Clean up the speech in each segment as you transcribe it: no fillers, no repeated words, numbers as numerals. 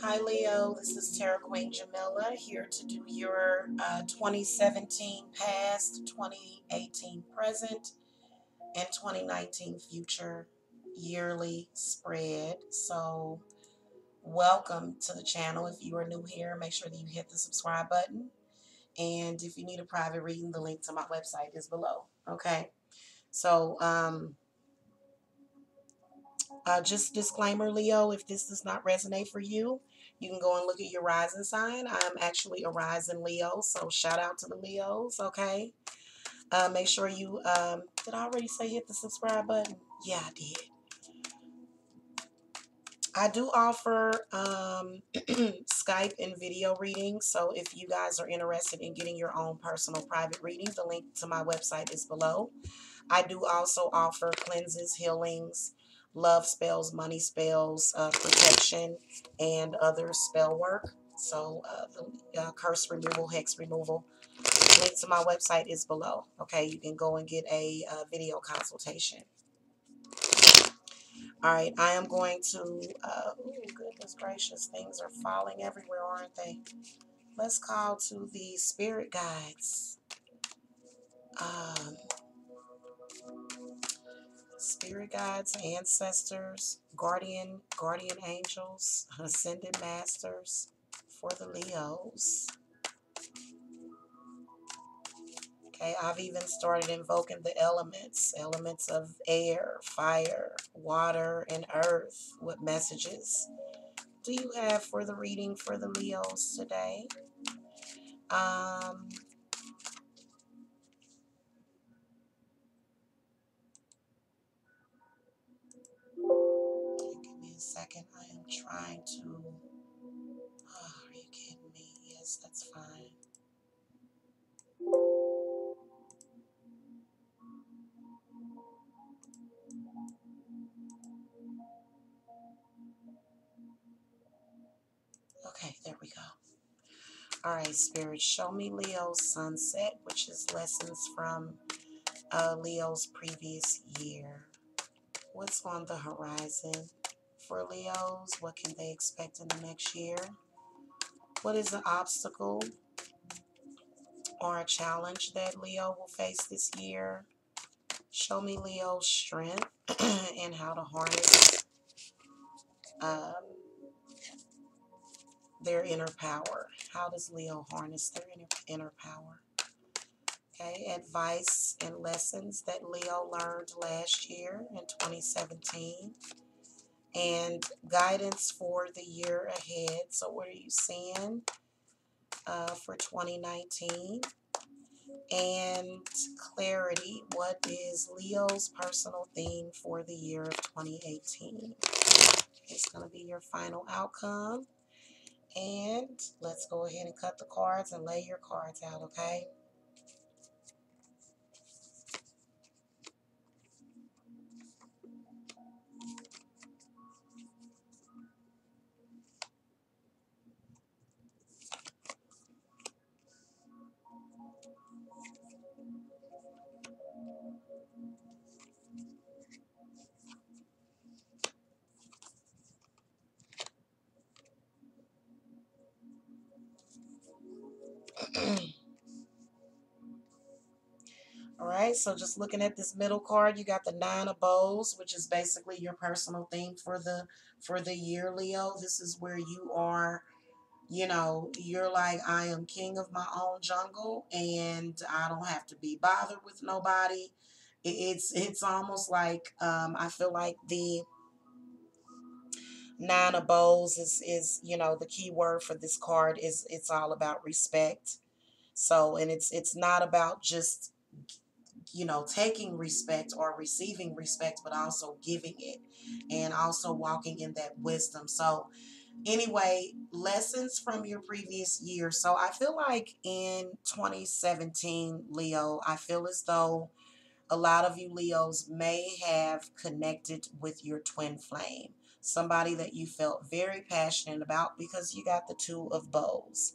Hi Leo, this is Tarot Queen Jamila here to do your 2017 past, 2018 present, and 2019 future yearly spread. So welcome to the channel. If you are new here, make sure that you hit the subscribe button. And if you need a private reading, the link to my website is below. Okay. So just disclaimer, Leo, if this does not resonate for you, you can go and look at your rising sign. I'm actually a rising Leo, so shout out to the Leos, okay? Make sure you, did I already say hit the subscribe button? Yeah, I did. I do offer Skype and video readings, so if you guys are interested in getting your own personal private reading, the link to my website is below. I do also offer cleanses, healings, love spells, money spells, protection, and other spell work. So the curse removal, hex removal. Link to my website is below. Okay, you can go and get a video consultation. All right, I am going to, oh, goodness gracious, things are falling everywhere, aren't they? Let's call to the spirit guides. Spirit guides, ancestors, guardian angels, ascended masters for the Leos. Okay, I've even started invoking the elements of air, fire, water, and earth. What messages do you have for the reading for the Leos today? Give me a second. I am trying to. Oh, are you kidding me? Yes, that's fine. Okay, there we go. All right, Spirit, show me Leo's sunset, which is lessons from Leo's previous year. What's on the horizon for Leos? What can they expect in the next year? What is an obstacle or a challenge that Leo will face this year? Show me Leo's strength and how to harness um, their inner power. How does Leo harness their inner power? Okay, advice and lessons that Leo learned last year in 2017, and guidance for the year ahead. So what are you seeing for 2019? And clarity, what is Leo's personal theme for the year of 2018? It's going to be your final outcome. And let's go ahead and cut the cards and lay your cards out, okay? All right, so just looking at this middle card, you got the Nine of Bows, which is basically your personal theme for the year, Leo. This is where you are, you know, you're like, I am king of my own jungle, and I don't have to be bothered with nobody. It's almost like I feel like the Nine of Bows is you know, the key word for this card is it's all about respect. So, and it's not about just, you know, taking respect or receiving respect, but also giving it and also walking in that wisdom. So anyway, lessons from your previous year. So I feel like in 2017, Leo, I feel as though a lot of you Leos may have connected with your twin flame, somebody that you felt very passionate about, because you got the Two of Bows.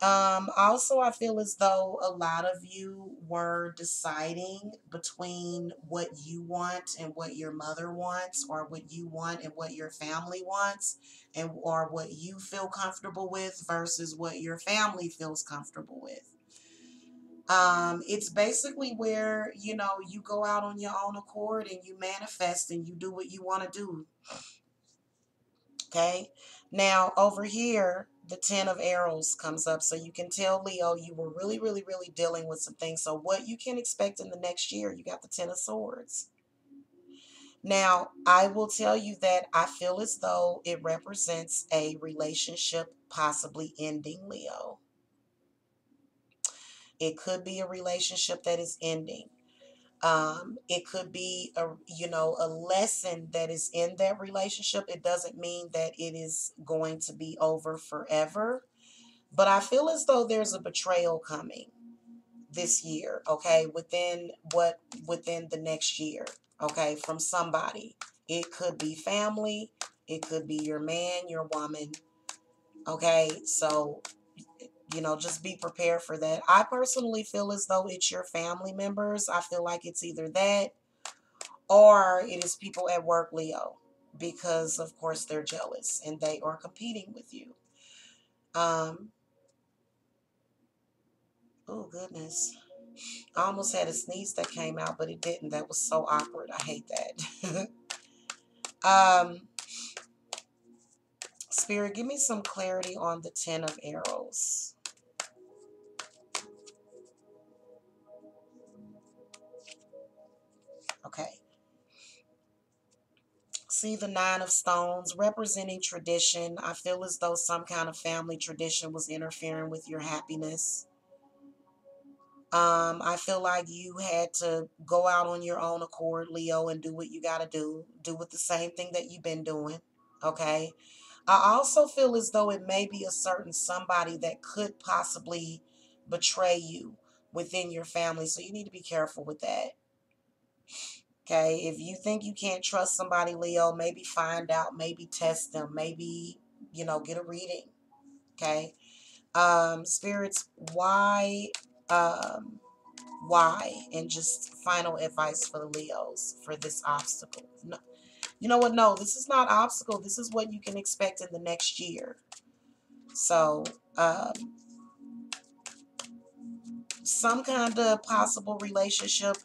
Also, I feel as though a lot of you were deciding between what you want and what your mother wants, or what you want and what your family wants, and or what you feel comfortable with versus what your family feels comfortable with. It's basically where, you go out on your own accord and you manifest and you do what you want to do. Okay. Now over here, the 10 of arrows comes up. So you can tell, Leo, you were really, really, really dealing with some things. So what you can expect in the next year, you got the 10 of swords. Now, I will tell you that I feel as though it represents a relationship possibly ending, Leo. It could be a relationship that is ending. It could be a lesson that is in that relationship. It doesn't mean that it is going to be over forever, but I feel as though there's a betrayal coming this year, okay, within the next year, okay, from somebody. It could be family, it could be your man, your woman, okay? So just be prepared for that. I personally feel as though it's your family members. I feel like it's either that or it is people at work, Leo, because of course they're jealous and they are competing with you. Um, oh goodness. I almost had a sneeze that came out, but it didn't. That was so awkward. I hate that. um, Spirit, give me some clarity on the 10 of arrows. Okay. See the 9 of stones representing tradition. I feel as though some kind of family tradition was interfering with your happiness. I feel like you had to go out on your own accord, Leo, and do what you got to do. Do with the same thing that you've been doing. Okay. I also feel as though it may be a certain somebody that could possibly betray you within your family. So you need to be careful with that. Okay. If you think you can't trust somebody, Leo, maybe find out, maybe test them, maybe, get a reading. Okay. Spirits, um, why? And just final advice for the Leos for this obstacle. No, you know what? No, this is not obstacle. This is what you can expect in the next year. So, some kind of possible relationship,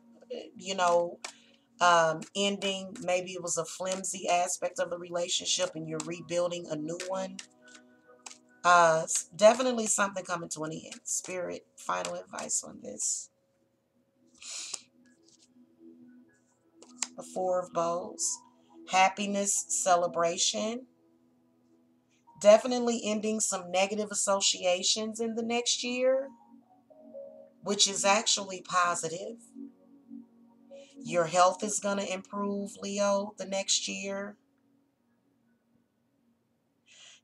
ending. Maybe it was a flimsy aspect of the relationship and you're rebuilding a new one. Definitely something coming to an end. Spirit, final advice on this. The 4 of bows. Happiness, celebration. Definitely ending some negative associations in the next year, which is actually positive. Your health is going to improve, Leo, the next year.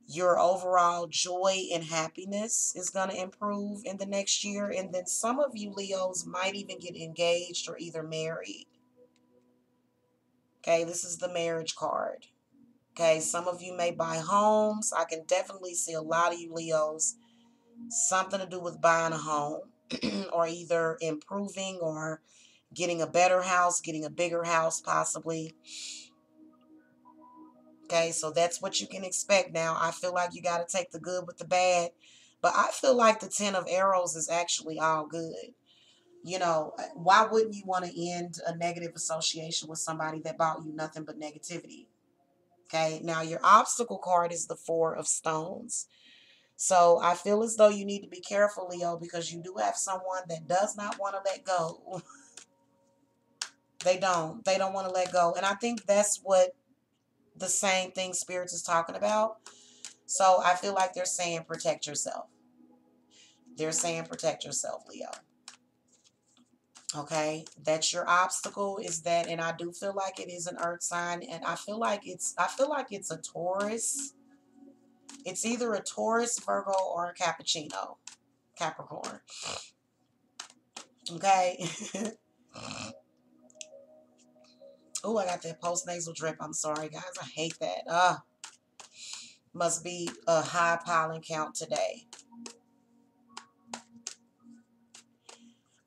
Your overall joy and happiness is going to improve in the next year. And then some of you Leos might even get engaged or either married. Okay, this is the marriage card. Okay, some of you may buy homes. I can definitely see a lot of you Leos, something to do with buying a home or either improving or getting a better house, getting a bigger house possibly. Okay, so that's what you can expect now. I feel like you got to take the good with the bad, but I feel like the 10 of arrows is actually all good. Why wouldn't you want to end a negative association with somebody that bought you nothing but negativity? Okay, now your obstacle card is the 4 of stones. So I feel as though you need to be careful, Leo, because you do have someone that does not want to let go. They don't. They don't want to let go. And I think that's what the same thing Spirits is talking about. So I feel like they're saying protect yourself. They're saying protect yourself, Leo. Okay, that's your obstacle is that, and I do feel like it is an earth sign, and I feel like it's a Taurus. It's either a Taurus, Virgo, or a Capricorn. Okay. Oh, I got that post nasal drip. I'm sorry, guys. I hate that. Must be a high pollen count today.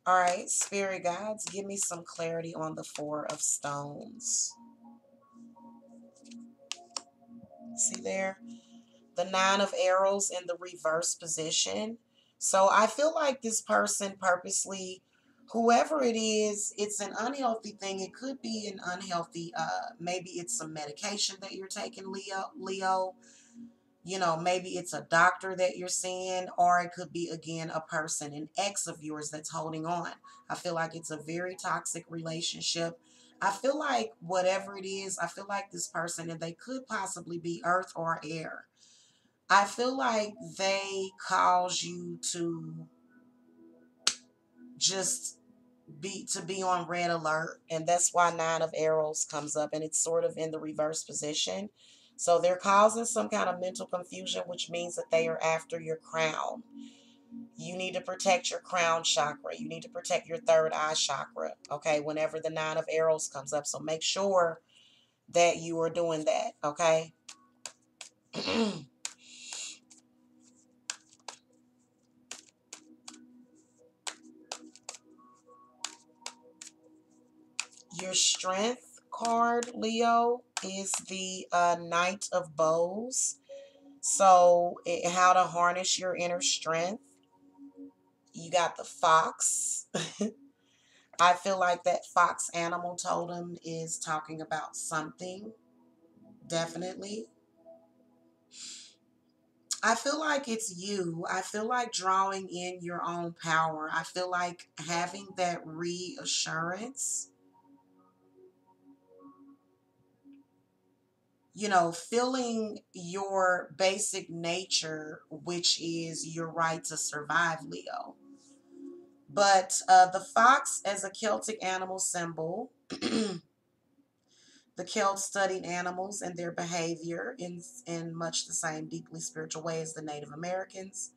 All right, spirit guides, give me some clarity on the Four of Stones. See there? The Nine of Arrows in the reverse position. So I feel like this person purposely, whoever it is, it's an unhealthy thing. It could be an unhealthy, maybe it's some medication that you're taking, Leo. You know, maybe it's a doctor that you're seeing, or it could be, again, a person, an ex of yours that's holding on. I feel like it's a very toxic relationship. I feel like whatever it is, I feel like this person, and they could possibly be earth or air. I feel like they cause you to just be on red alert, and that's why Nine of Arrows comes up, and it's sort of in the reverse position. So they're causing some kind of mental confusion, which means that they are after your crown. You need to protect your crown chakra. You need to protect your third eye chakra, okay, whenever the Nine of Arrows comes up. So make sure that you are doing that, okay? Your strength card, Leo, is the Knight of Bows. So, how to harness your inner strength. You got the fox. I feel like that fox animal totem is talking about something, definitely. I feel like it's you. I feel like drawing in your own power. I feel like having that reassurance, you know, feeling your basic nature, which is your right to survive, Leo. But the fox as a Celtic animal symbol, the Celts studied animals and their behavior in much the same deeply spiritual way as the Native Americans.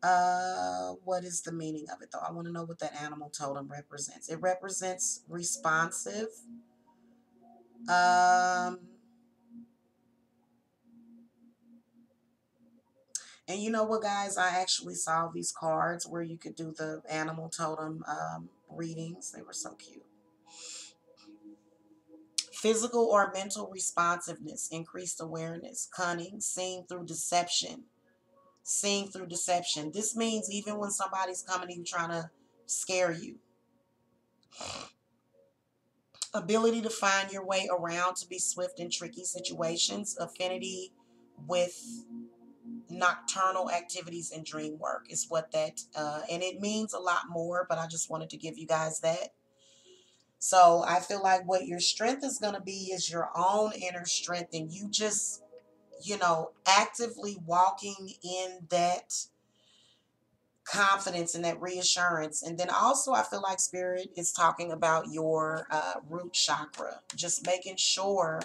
What is the meaning of it, though? I want to know what that animal totem represents. It represents responsive. Um, And you know what, guys? I actually saw these cards where you could do the animal totem readings. They were so cute. Physical or mental responsiveness, increased awareness, cunning, seeing through deception. Seeing through deception. This means even when somebody's coming to you trying to scare you. Ability to find your way around, to be swift in tricky situations. Affinity with nocturnal activities and dream work is what that and it means a lot more, but I just wanted to give you guys that. So I feel like what your strength is going to be is your own inner strength, and you just, you know, actively walking in that confidence and that reassurance. And then also I feel like spirit is talking about your root chakra, just making sure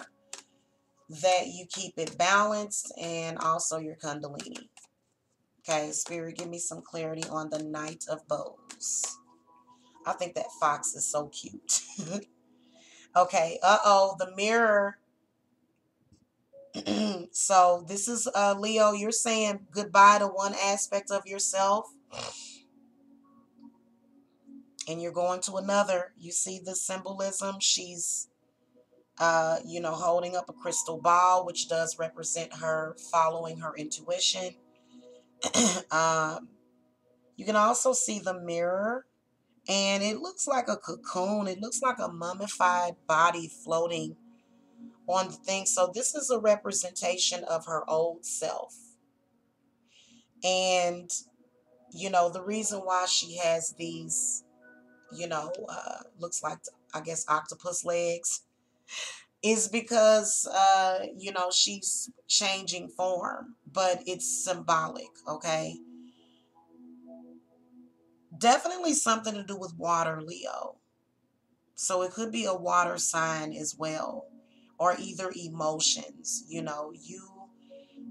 that you keep it balanced, and also your kundalini. Okay, Spirit, give me some clarity on the Knight of Bows. I think that fox is so cute. Okay, uh-oh, the mirror. So this is Leo, you're saying goodbye to one aspect of yourself, and you're going to another. You see the symbolism? She's you know, holding up a crystal ball, which does represent her following her intuition. um, you can also see the mirror. And it looks like a cocoon. It looks like a mummified body floating on the thing. So this is a representation of her old self. And, you know, the reason why she has these, you know, looks like, I guess, octopus legs is because, you know, she's changing form. But it's symbolic, okay? Definitely something to do with water, Leo. So it could be a water sign as well, or either emotions, you know,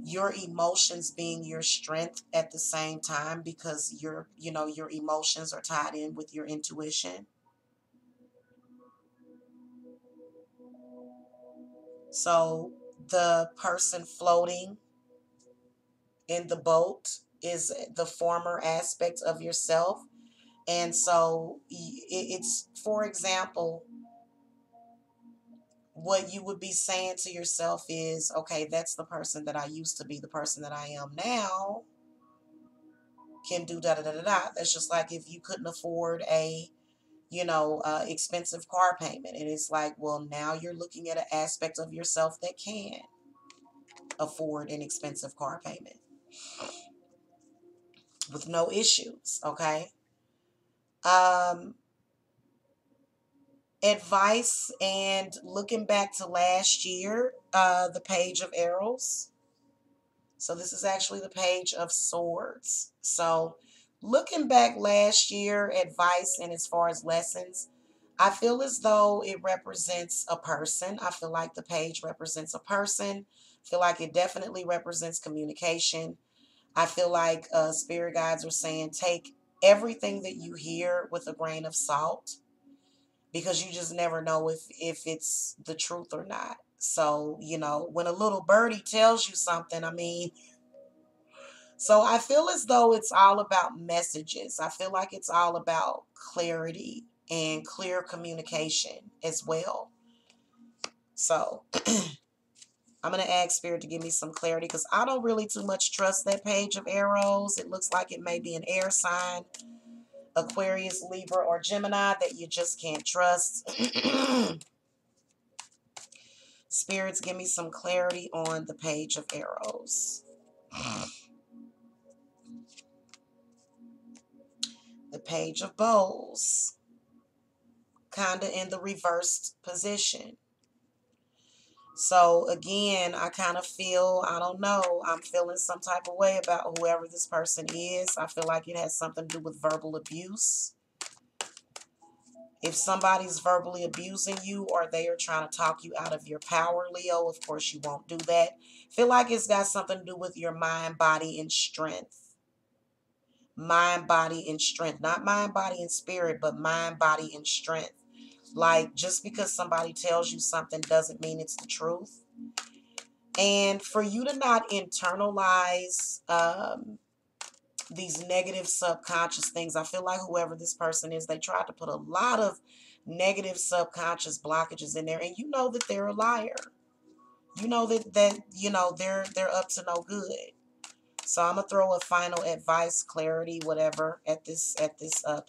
your emotions being your strength at the same time, because your, you know, your emotions are tied in with your intuition. So the person floating in the boat is the former aspect of yourself. And so it's, for example, what you would be saying to yourself is, okay, that's the person that I used to be. The person that I am now can do da da da da da. That's just like if you couldn't afford a, expensive car payment. And it's like, well, now you're looking at an aspect of yourself that can afford an expensive car payment with no issues. Okay. Um, Advice and looking back to last year, the page of arrows. So this is actually the page of swords. So looking back last year, advice and as far as lessons, I feel as though it represents a person. I feel like the page represents a person. I feel like it definitely represents communication. I feel like spirit guides are saying take everything that you hear with a grain of salt, because you just never know if it's the truth or not. So, when a little birdie tells you something, I mean, so I feel as though it's all about messages. I feel like it's all about clarity and clear communication as well. So I'm going to ask Spirit to give me some clarity, because I don't really too much trust that page of arrows. It looks like it may be an air sign, Aquarius, Libra, or Gemini that you just can't trust. Spirits, give me some clarity on the page of arrows. The page of bowls, kind of in the reversed position. So again, I kind of feel, I don't know, I'm feeling some type of way about whoever this person is. I feel like it has something to do with verbal abuse. If somebody's verbally abusing you or they are trying to talk you out of your power, Leo, of course you won't do that. Feel like it's got something to do with your mind, body, and strength. Mind, body, and strength. Not mind, body, and spirit, but mind, body, and strength. Like, just because somebody tells you something doesn't mean it's the truth. And for you to not internalize these negative subconscious things, I feel like whoever this person is, they tried to put a lot of negative subconscious blockages in there, and you know that they're a liar. You know that they're up to no good. So I'm gonna throw a final advice, clarity, whatever at this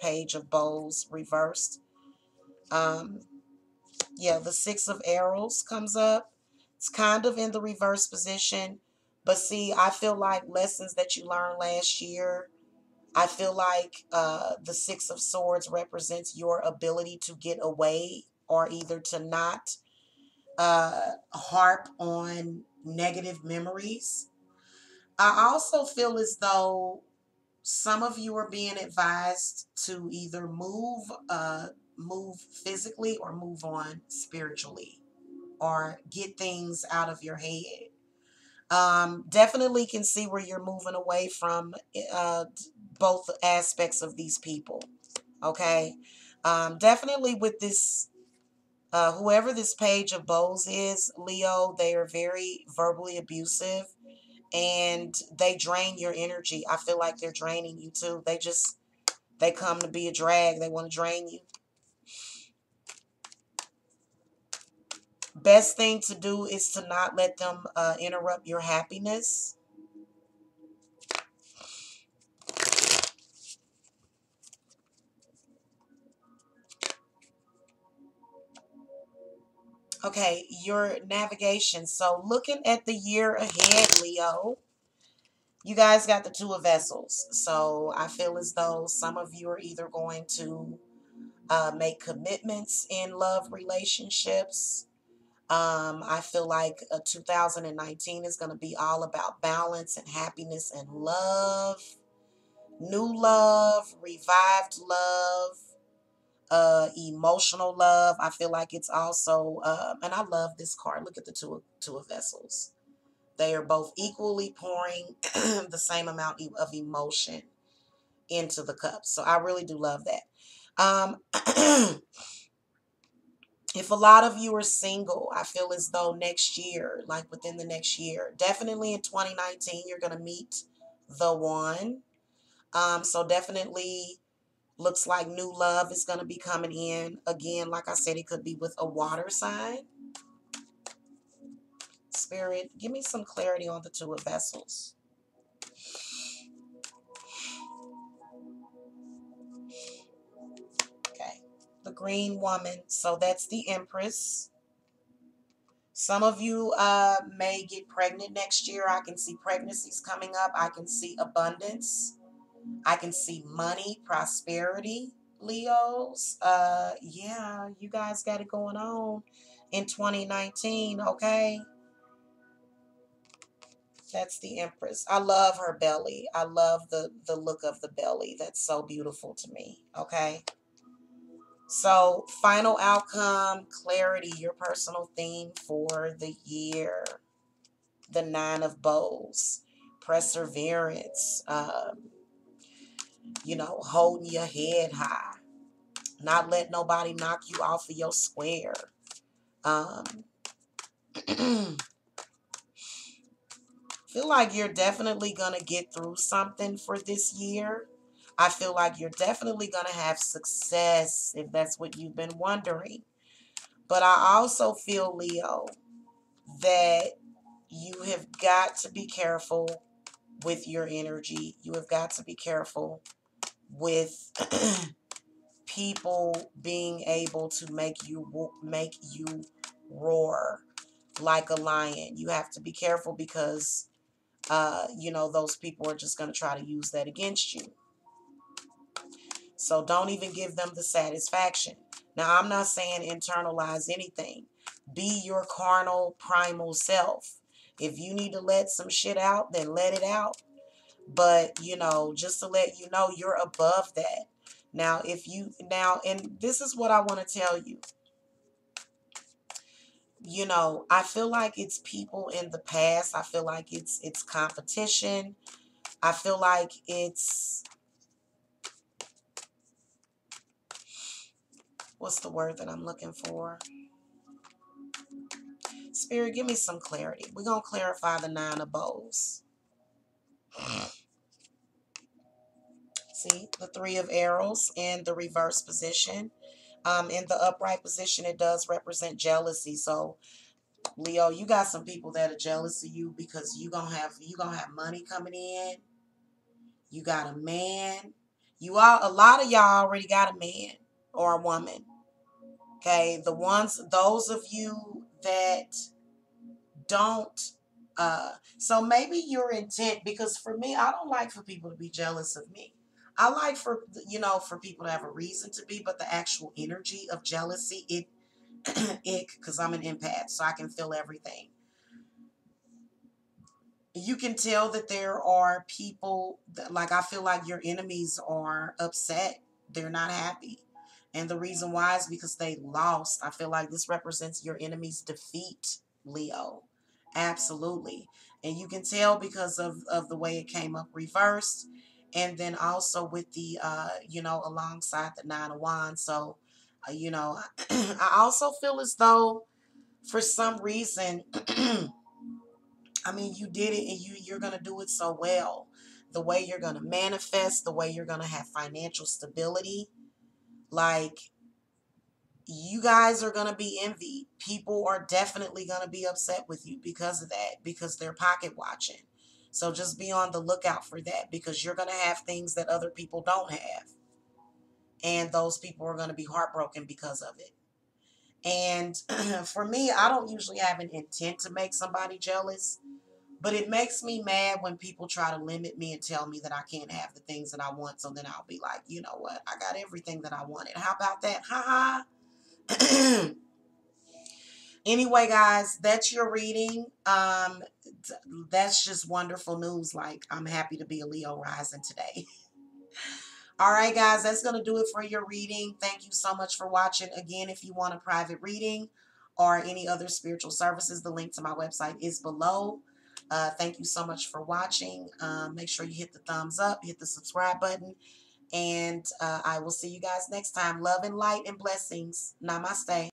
page of bowls reversed. Um, yeah, the Six of Arrows comes up. It's kind of in the reverse position, but see, I feel like lessons that you learned last year. I feel like the Six of Swords represents your ability to get away, or either to not harp on negative memories. I also feel as though some of you are being advised to either move physically or move on spiritually, or get things out of your head. Definitely can see where you're moving away from uh, both aspects of these people. Okay. Definitely with this, whoever this page of bowls is, Leo, they are very verbally abusive and they drain your energy. I feel like they're draining you too. They come to be a drag. They want to drain you. Best thing to do is to not let them interrupt your happiness. Okay, your navigation. So looking at the year ahead, Leo, you guys got the Two of Vessels. So I feel as though some of you are either going to make commitments in love relationships. I feel like 2019 is going to be all about balance and happiness and love, new love, revived love, emotional love. I feel like it's also, and I love this card. Look at the two of Vessels. They are both equally pouring the same amount of emotion into the cup. So I really do love that. If a lot of you are single, I feel as though next year, like within the next year, definitely in 2019, you're going to meet the one. So definitely Looks like new love is going to be coming in. Again, like I said, it could be with a water sign. Spirit, give me some clarity on the Two of Vessels. Okay. The Green Woman. So that's the Empress. Some of you may get pregnant next year. I can see pregnancies coming up. I can see abundance. I can see money, prosperity. Leos, yeah, you guys got it going on in 2019, okay? That's the Empress. I love her belly. I love the look of the belly. That's so beautiful to me, okay? So, final outcome, clarity, your personal theme for the year. The Nine of Bowls, perseverance, holding your head high, not let nobody knock you off of your square. Um, feel like you're definitely going to get through something for this year. I feel like you're definitely going to have success if that's what you've been wondering. But I also feel, Leo, that you have got to be careful with your energy. You have got to be careful with people being able to make you roar like a lion. You have to be careful because those people are just going to try to use that against you. So don't even give them the satisfaction. Now, I'm not saying internalize anything. Be your carnal, primal self. If you need to let some shit out, then let it out. But, just to let you know, you're above that. Now, and this is what I want to tell you. I feel like it's people in the past. I feel like it's competition. I feel like it's, what's the word that I'm looking for? Spirit, give me some clarity. We're going to clarify the Nine of Bowls. See, the Three of Arrows in the reverse position. In the upright position, it does represent jealousy. So, Leo, you got some people that are jealous of you because you gonna have money coming in. You got a man. A lot of y'all already got a man or a woman. Okay, those of you that don't, so maybe your intent, because for me, I don't like for people to be jealous of me. I like for people to have a reason to be, but the actual energy of jealousy, because I'm an empath, so I can feel everything. You can tell that there are people that, like, I feel like your enemies are upset. They're not happy. And the reason why is because they lost. I feel like this represents your enemy's defeat, Leo. Absolutely. And you can tell because of the way it came up reversed. And then also with the, alongside the Nine of Wands. So, I also feel as though for some reason, I mean, you did it and you're going to do it so well. The way you're going to manifest, the way you're going to have financial stability. Like, you guys are going to be envied. People are definitely going to be upset with you because of that, because they're pocket watching. So just be on the lookout for that, because you're going to have things that other people don't have. And those people are going to be heartbroken because of it. And for me, I don't usually have an intent to make somebody jealous. But it makes me mad when people try to limit me and tell me that I can't have the things that I want. So then I'll be like, you know what? I got everything that I wanted. How about that? Ha ha. Anyway, guys, that's your reading. That's just wonderful news. Like, I'm happy to be a Leo rising today. All right, guys, that's going to do it for your reading. Thank you so much for watching. Again, if you want a private reading or any other spiritual services, the link to my website is below. Thank you so much for watching. Make sure you hit the thumbs up, hit the subscribe button, and I will see you guys next time. Love and light and blessings. Namaste.